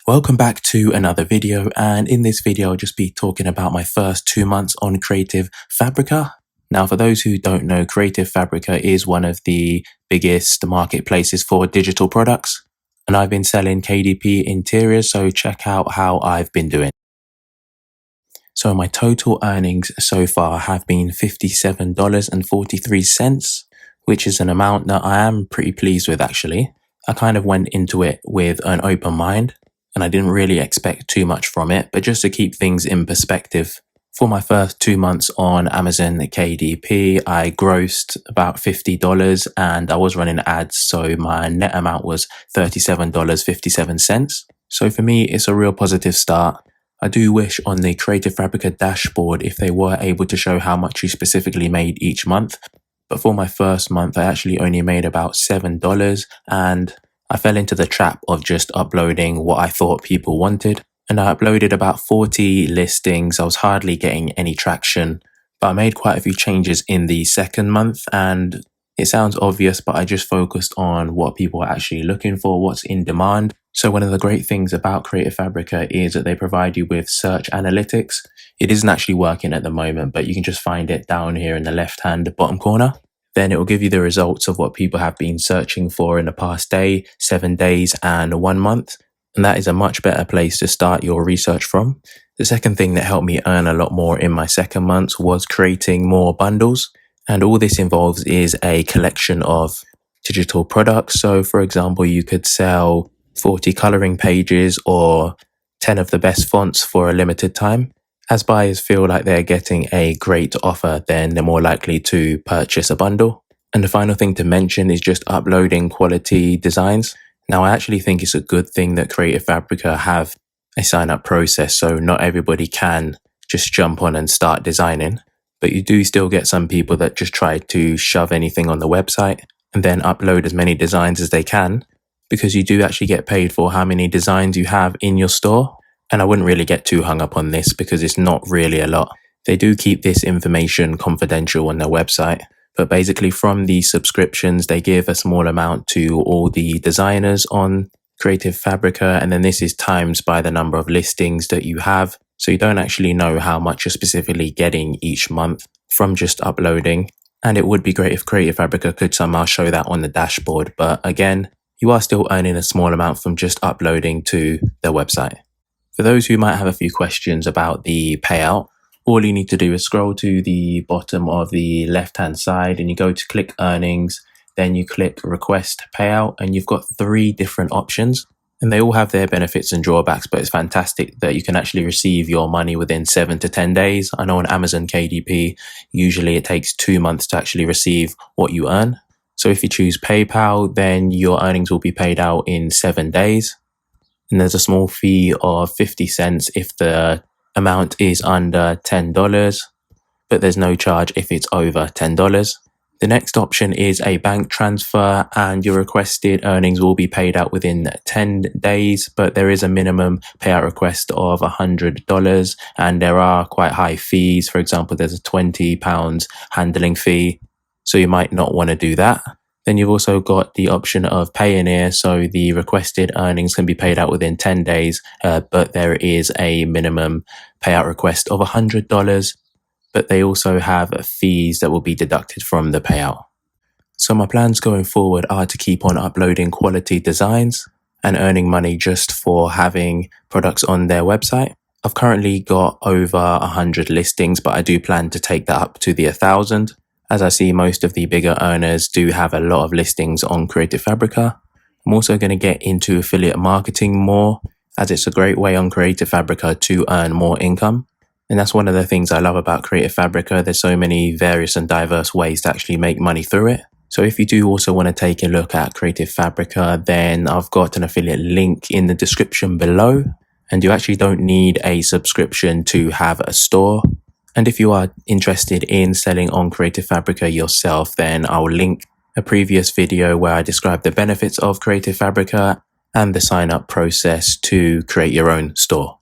Welcome back to another video, and in this video I'll just be talking about my first 2 months on Creativefabrica. Now, for those who don't know, Creativefabrica is one of the biggest marketplaces for digital products, and I've been selling KDP interiors, so check out how I've been doing. So my total earnings so far have been $57.43, which is an amount that I am pretty pleased with actually. I kind of went into it with an open mind, and I didn't really expect too much from it, but just to keep things in perspective, for my first 2 months on Amazon KDP, I grossed about $50 and I was running ads, so my net amount was $37.57. So for me, it's a real positive start. I do wish on the Creativefabrica dashboard if they were able to show how much you specifically made each month, but for my first month, I actually only made about $7, and I fell into the trap of just uploading what I thought people wanted, and I uploaded about 40 listings. I was hardly getting any traction, but I made quite a few changes in the second month, and it sounds obvious, but I just focused on what people are actually looking for, what's in demand. So one of the great things about Creativefabrica is that they provide you with search analytics. It isn't actually working at the moment, but you can just find it down here in the left-hand bottom corner. Then it will give you the results of what people have been searching for in the past day, 7 days, and 1 month. And that is a much better place to start your research from. The second thing that helped me earn a lot more in my second month was creating more bundles. And all this involves is a collection of digital products. So for example, you could sell 40 coloring pages or 10 of the best fonts for a limited time. As buyers feel like they're getting a great offer, then they're more likely to purchase a bundle. And the final thing to mention is just uploading quality designs. Now, I actually think it's a good thing that Creativefabrica have a sign-up process, so not everybody can just jump on and start designing. But you do still get some people that just try to shove anything on the website and then upload as many designs as they can, because you do actually get paid for how many designs you have in your store. And I wouldn't really get too hung up on this because it's not really a lot. They do keep this information confidential on their website, but basically from the subscriptions, they give a small amount to all the designers on Creativefabrica, and then this is times by the number of listings that you have. So you don't actually know how much you're specifically getting each month from just uploading. And it would be great if Creativefabrica could somehow show that on the dashboard. But again, you are still earning a small amount from just uploading to their website. For those who might have a few questions about the payout, all you need to do is scroll to the bottom of the left-hand side and you go to click earnings, then you click request payout, and you've got 3 different options. And they all have their benefits and drawbacks, but it's fantastic that you can actually receive your money within 7 to 10 days. I know on Amazon KDP, usually it takes 2 months to actually receive what you earn. So if you choose PayPal, then your earnings will be paid out in 7 days. And there's a small fee of 50 cents if the amount is under $10, but there's no charge if it's over $10. The next option is a bank transfer, and your requested earnings will be paid out within 10 days, but there is a minimum payout request of $100, and there are quite high fees. For example, there's a £20 handling fee, so you might not want to do that. Then you've also got the option of Payoneer, so the requested earnings can be paid out within 10 days, but there is a minimum payout request of $100, but they also have fees that will be deducted from the payout. So my plans going forward are to keep on uploading quality designs and earning money just for having products on their website. I've currently got over 100 listings, but I do plan to take that up to the 1,000. As I see most of the bigger earners do have a lot of listings on Creativefabrica. I'm also going to get into affiliate marketing more, as it's a great way on Creativefabrica to earn more income. And that's one of the things I love about Creativefabrica. There's so many various and diverse ways to actually make money through it. So if you do also want to take a look at Creativefabrica, then I've got an affiliate link in the description below. And you actually don't need a subscription to have a store. And if you are interested in selling on Creativefabrica yourself, then I'll link a previous video where I describe the benefits of Creativefabrica and the sign up process to create your own store.